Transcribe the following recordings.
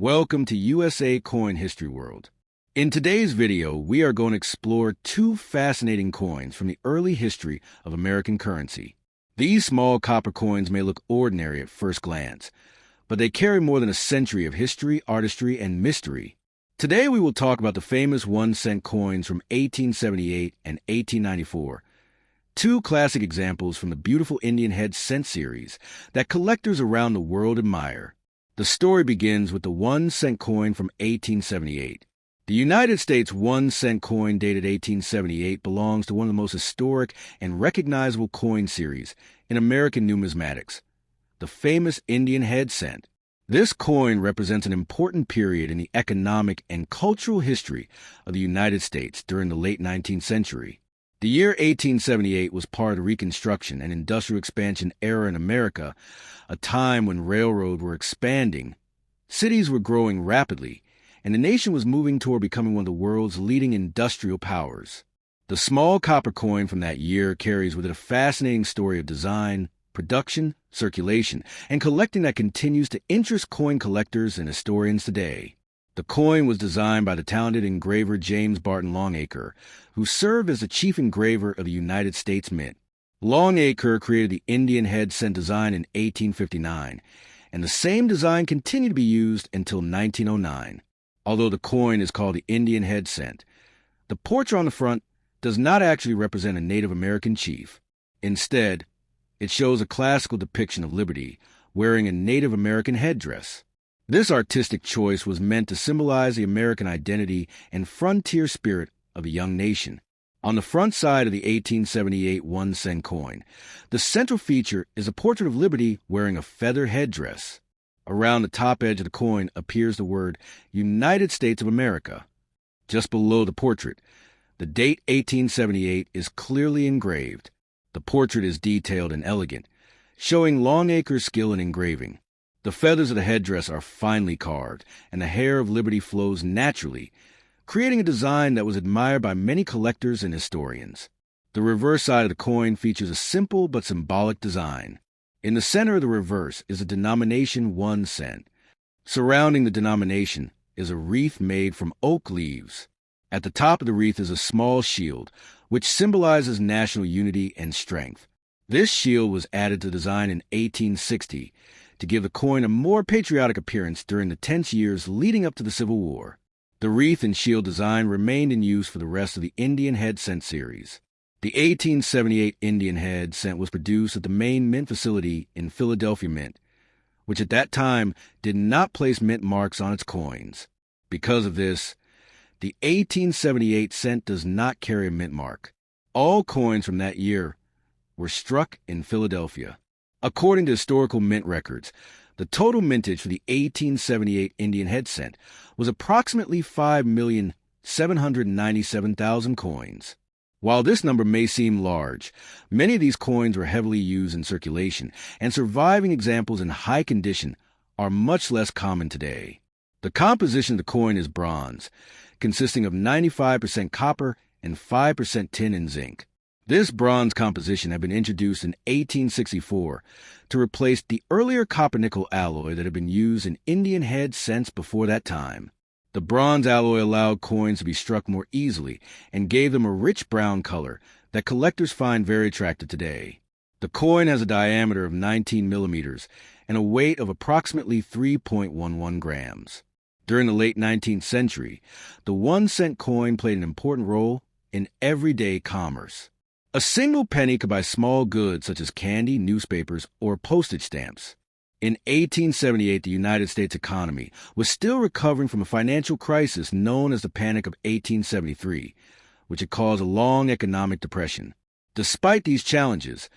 Welcome to USA Coin History World. In today's video, we are going to explore two fascinating coins from the early history of American currency. These small copper coins may look ordinary at first glance, but they carry more than a century of history, artistry, and mystery. Today we will talk about the famous 1-cent coins from 1878 and 1894, two classic examples from the beautiful Indian head cent series that collectors around the world admire. The story begins with the 1-cent coin from 1878. The United States 1-cent coin dated 1878 belongs to one of the most historic and recognizable coin series in American numismatics, the famous Indian head cent. This coin represents an important period in the economic and cultural history of the United States during the late 19th century. The year 1878 was part of the Reconstruction and industrial expansion era in America, a time when railroads were expanding, cities were growing rapidly, and the nation was moving toward becoming one of the world's leading industrial powers. The small copper coin from that year carries with it a fascinating story of design, production, circulation, and collecting that continues to interest coin collectors and historians today. The coin was designed by the talented engraver James Barton Longacre, who served as the chief engraver of the United States Mint. Longacre created the Indian head cent design in 1859, and the same design continued to be used until 1909. Although the coin is called the Indian head cent, the portrait on the front does not actually represent a Native American chief. Instead, it shows a classical depiction of liberty wearing a Native American headdress. This artistic choice was meant to symbolize the American identity and frontier spirit of a young nation. On the front side of the 1878 1-cent coin, the central feature is a portrait of Liberty wearing a feather headdress. Around the top edge of the coin appears the word United States of America. Just below the portrait, the date 1878 is clearly engraved. The portrait is detailed and elegant, showing Longacre's skill in engraving. The feathers of the headdress are finely carved, and the hair of Liberty flows naturally, creating a design that was admired by many collectors and historians. The reverse side of the coin features a simple but symbolic design. In the center of the reverse is a denomination 1 cent. Surrounding the denomination is a wreath made from oak leaves. At the top of the wreath is a small shield, which symbolizes national unity and strength. This shield was added to the design in 1860 to give the coin a more patriotic appearance during the tense years leading up to the Civil War. The wreath and shield design remained in use for the rest of the Indian head cent series. The 1878 Indian head cent was produced at the main mint facility in Philadelphia Mint, which at that time did not place mint marks on its coins. Because of this, the 1878 cent does not carry a mint mark. All coins from that year were struck in Philadelphia. According to historical mint records, the total mintage for the 1878 Indian head cent was approximately 5,797,000 coins. While this number may seem large, many of these coins were heavily used in circulation, and surviving examples in high condition are much less common today. The composition of the coin is bronze, consisting of 95% copper and 5% tin and zinc. This bronze composition had been introduced in 1864 to replace the earlier copper-nickel alloy that had been used in Indian head cents before that time. The bronze alloy allowed coins to be struck more easily and gave them a rich brown color that collectors find very attractive today. The coin has a diameter of 19 millimeters and a weight of approximately 3.11 grams. During the late 19th century, the 1-cent coin played an important role in everyday commerce. A single penny could buy small goods such as candy, newspapers, or postage stamps. In 1878, the United States economy was still recovering from a financial crisis known as the Panic of 1873, which had caused a long economic depression. Despite these challenges,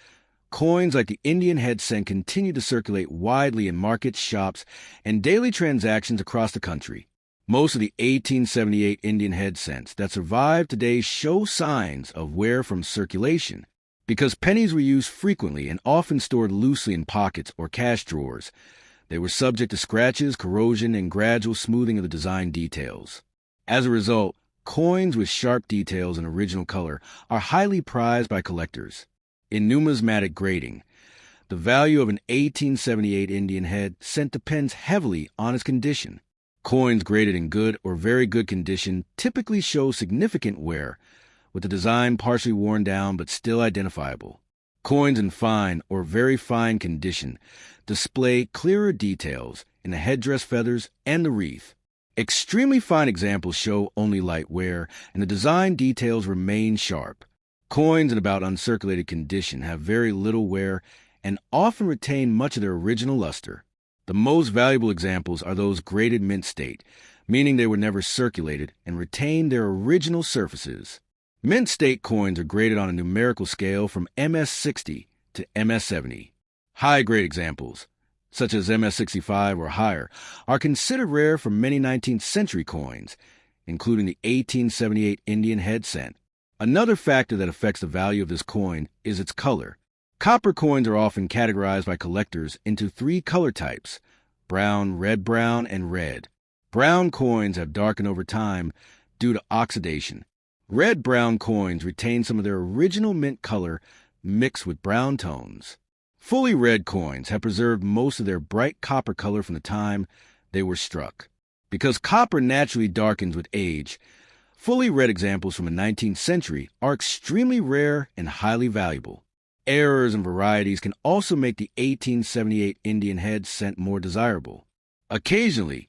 coins like the Indian head cent continued to circulate widely in markets, shops, and daily transactions across the country. Most of the 1878 Indian head cents that survive today show signs of wear from circulation. Because pennies were used frequently and often stored loosely in pockets or cash drawers, they were subject to scratches, corrosion, and gradual smoothing of the design details. As a result, coins with sharp details and original color are highly prized by collectors. In numismatic grading, the value of an 1878 Indian head cent depends heavily on its condition. Coins graded in good or very good condition typically show significant wear, with the design partially worn down but still identifiable. Coins in fine or very fine condition display clearer details in the headdress feathers and the wreath. Extremely fine examples show only light wear, and the design details remain sharp. Coins in about uncirculated condition have very little wear and often retain much of their original luster. The most valuable examples are those graded mint state, meaning they were never circulated and retain their original surfaces. Mint state coins are graded on a numerical scale from MS-60 to MS-70. High-grade examples, such as MS-65 or higher, are considered rare for many 19th century coins, including the 1878 Indian head cent. Another factor that affects the value of this coin is its color. Copper coins are often categorized by collectors into three color types: brown, red-brown, and red. Brown coins have darkened over time due to oxidation. Red-brown coins retain some of their original mint color mixed with brown tones. Fully red coins have preserved most of their bright copper color from the time they were struck. Because copper naturally darkens with age, fully red examples from the 19th century are extremely rare and highly valuable. Errors and varieties can also make the 1878 Indian head cent more desirable. Occasionally,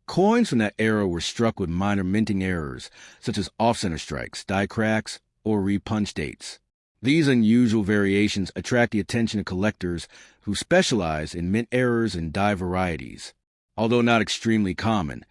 coins from that era were struck with minor minting errors, such as off-center strikes, die cracks, or repunch dates. These unusual variations attract the attention of collectors who specialize in mint errors and die varieties. Although not extremely common,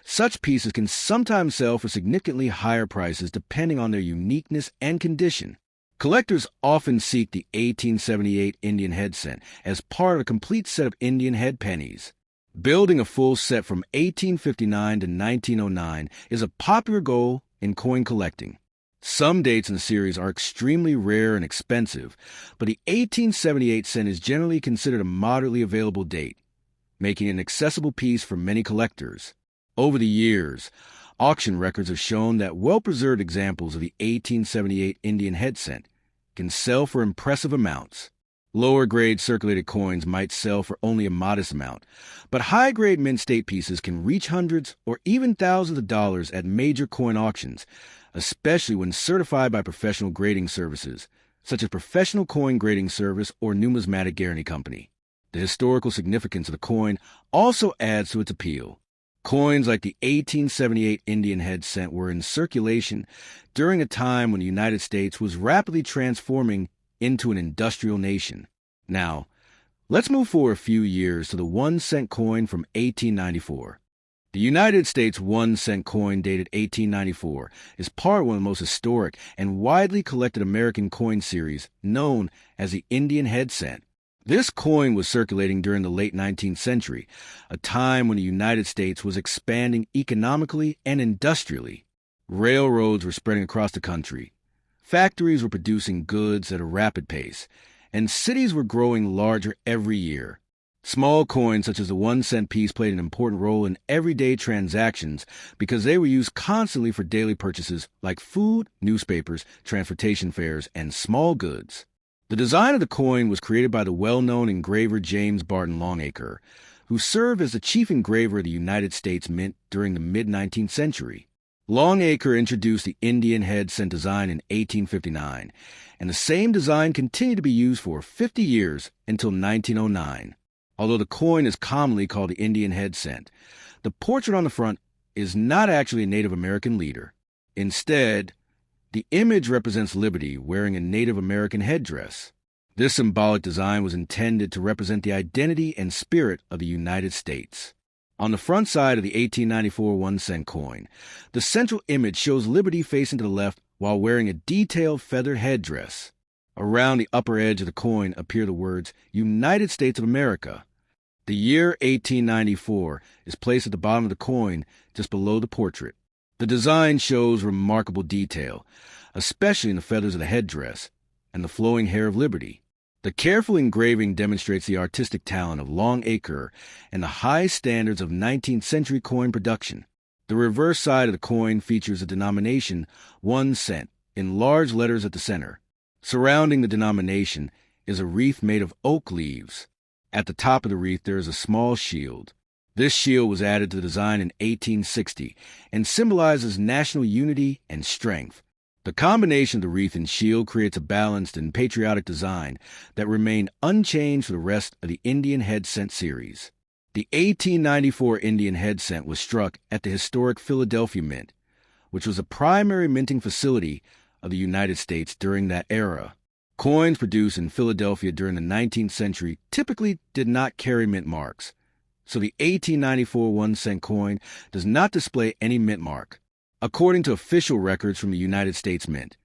such pieces can sometimes sell for significantly higher prices depending on their uniqueness and condition. Collectors often seek the 1878 Indian head cent as part of a complete set of Indian head pennies. Building a full set from 1859 to 1909 is a popular goal in coin collecting. Some dates in the series are extremely rare and expensive, but the 1878 cent is generally considered a moderately available date, making it an accessible piece for many collectors. Over the years, auction records have shown that well-preserved examples of the 1878 Indian head cent can sell for impressive amounts. Lower-grade circulated coins might sell for only a modest amount, but high-grade mint state pieces can reach hundreds or even thousands of dollars at major coin auctions, especially when certified by professional grading services, such as Professional Coin Grading Service or Numismatic Guarantee Company. The historical significance of the coin also adds to its appeal. Coins like the 1878 Indian head cent were in circulation during a time when the United States was rapidly transforming into an industrial nation. Now, let's move forward a few years to the 1-cent coin from 1894. The United States 1-cent coin dated 1894 is part of one of the most historic and widely collected American coin series known as the Indian head cent. This coin was circulating during the late 19th century, a time when the United States was expanding economically and industrially. Railroads were spreading across the country. Factories were producing goods at a rapid pace, and cities were growing larger every year. Small coins such as the 1-cent piece played an important role in everyday transactions because they were used constantly for daily purchases like food, newspapers, transportation fares, and small goods. The design of the coin was created by the well-known engraver James Barton Longacre, who served as the chief engraver of the United States Mint during the mid-19th century. Longacre introduced the Indian head cent design in 1859, and the same design continued to be used for 50 years until 1909. Although the coin is commonly called the Indian head cent, the portrait on the front is not actually a Native American leader. Instead, the image represents Liberty wearing a Native American headdress. This symbolic design was intended to represent the identity and spirit of the United States. On the front side of the 1894 1-cent coin, the central image shows Liberty facing to the left while wearing a detailed feathered headdress. Around the upper edge of the coin appear the words United States of America. The year 1894 is placed at the bottom of the coin just below the portrait. The design shows remarkable detail, especially in the feathers of the headdress and the flowing hair of Liberty. The careful engraving demonstrates the artistic talent of Longacre and the high standards of 19th century coin production. The reverse side of the coin features a denomination 1 cent in large letters at the center. Surrounding the denomination is a wreath made of oak leaves. At the top of the wreath there is a small shield. This shield was added to the design in 1860 and symbolizes national unity and strength. The combination of the wreath and shield creates a balanced and patriotic design that remained unchanged for the rest of the Indian head cent series. The 1894 Indian head cent was struck at the historic Philadelphia Mint, which was a primary minting facility of the United States during that era. Coins produced in Philadelphia during the 19th century typically did not carry mint marks, so the 1894 1-cent coin does not display any mint mark. According to official records from the United States Mint,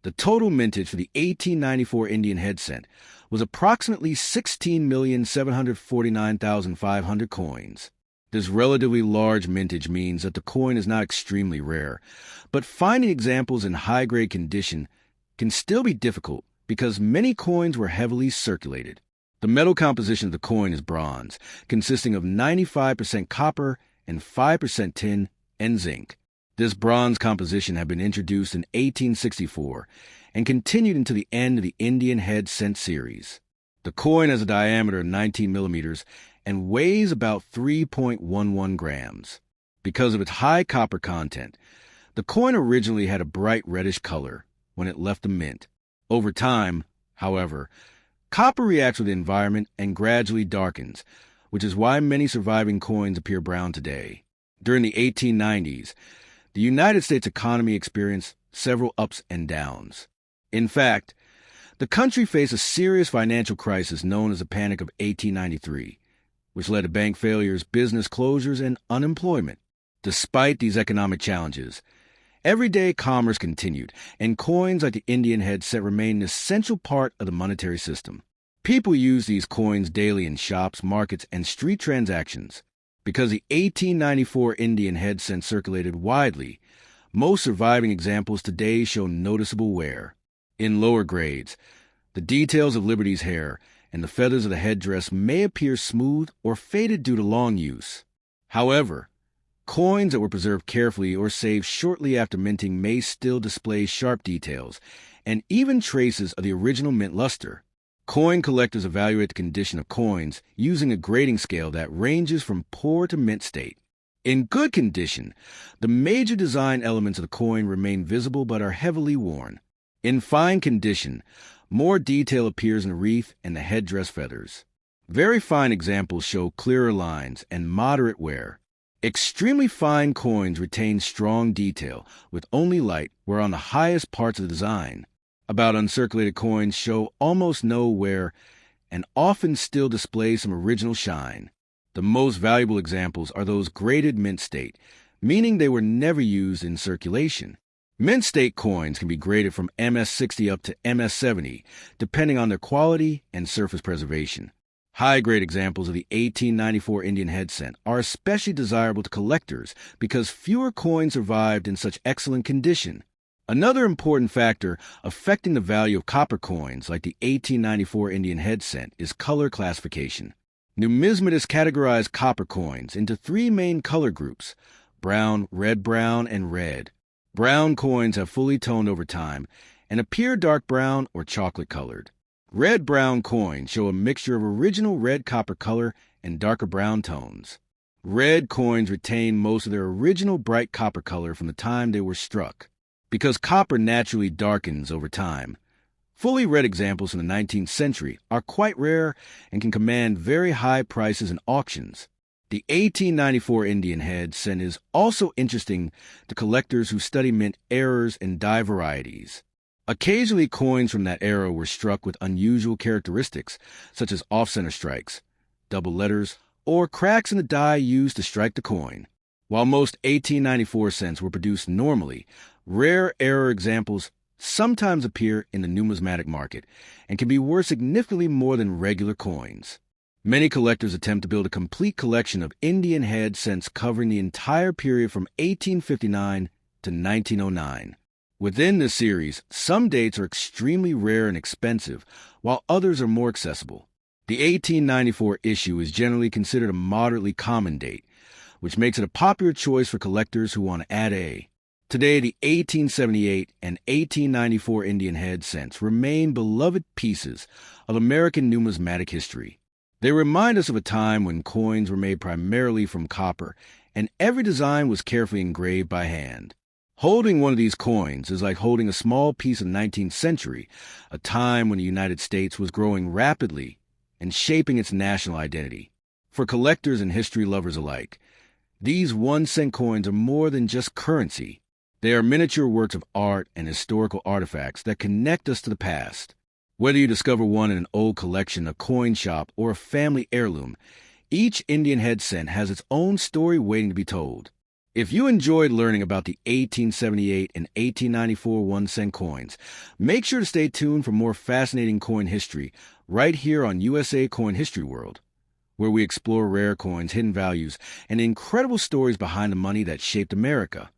the total mintage for the 1894 Indian head cent was approximately 16,749,500 coins. This relatively large mintage means that the coin is not extremely rare, but finding examples in high-grade condition can still be difficult because many coins were heavily circulated. The metal composition of the coin is bronze, consisting of 95% copper and 5% tin and zinc. This bronze composition had been introduced in 1864 and continued until the end of the Indian head cent series. The coin has a diameter of 19 millimeters and weighs about 3.11 grams. Because of its high copper content, the coin originally had a bright reddish color when it left the mint. Over time, however, copper reacts with the environment and gradually darkens, which is why many surviving coins appear brown today. During the 1890s, the United States economy experienced several ups and downs. In fact, the country faced a serious financial crisis known as the Panic of 1893, which led to bank failures, business closures, and unemployment. Despite these economic challenges, everyday commerce continued, and coins like the Indian head cent remained an essential part of the monetary system. People used these coins daily in shops, markets, and street transactions. Because the 1894 Indian head cent circulated widely, most surviving examples today show noticeable wear. In lower grades, the details of Liberty's hair and the feathers of the headdress may appear smooth or faded due to long use. However, coins that were preserved carefully or saved shortly after minting may still display sharp details and even traces of the original mint luster. Coin collectors evaluate the condition of coins using a grading scale that ranges from poor to mint state. In good condition, the major design elements of the coin remain visible but are heavily worn. In fine condition, more detail appears in the wreath and the headdress feathers. Very fine examples show clearer lines and moderate wear. Extremely fine coins retain strong detail with only light where on the highest parts of the design. About uncirculated coins show almost no wear and often still display some original shine. The most valuable examples are those graded mint state, meaning they were never used in circulation. Mint state coins can be graded from MS-60 up to MS-70, depending on their quality and surface preservation. High-grade examples of the 1894 Indian head cent are especially desirable to collectors because fewer coins survived in such excellent condition. Another important factor affecting the value of copper coins like the 1894 Indian head cent is color classification. Numismatists categorize copper coins into three main color groups: brown, and red. Brown coins have fully toned over time and appear dark brown or chocolate colored. Red-brown coins show a mixture of original red copper color and darker brown tones. Red coins retain most of their original bright copper color from the time they were struck. Because copper naturally darkens over time, fully red examples from the 19th century are quite rare and can command very high prices in auctions. The 1894 Indian head cent is also interesting to collectors who study mint errors and die varieties. Occasionally, coins from that era were struck with unusual characteristics, such as off-center strikes, double letters, or cracks in the die used to strike the coin. While most 1894 cents were produced normally, rare error examples sometimes appear in the numismatic market and can be worth significantly more than regular coins. Many collectors attempt to build a complete collection of Indian head cents covering the entire period from 1859 to 1909. Within this series, some dates are extremely rare and expensive, while others are more accessible. The 1894 issue is generally considered a moderately common date, which makes it a popular choice for collectors who want to add A. Today, the 1878 and 1894 Indian head cents remain beloved pieces of American numismatic history. They remind us of a time when coins were made primarily from copper, and every design was carefully engraved by hand. Holding one of these coins is like holding a small piece of the 19th century, a time when the United States was growing rapidly and shaping its national identity. For collectors and history lovers alike, these 1-cent coins are more than just currency. They are miniature works of art and historical artifacts that connect us to the past. Whether you discover one in an old collection, a coin shop, or a family heirloom, each Indian head cent has its own story waiting to be told. If you enjoyed learning about the 1878 and 1894 1-cent coins, make sure to stay tuned for more fascinating coin history right here on USA Coin History World, where we explore rare coins, hidden values, and incredible stories behind the money that shaped America.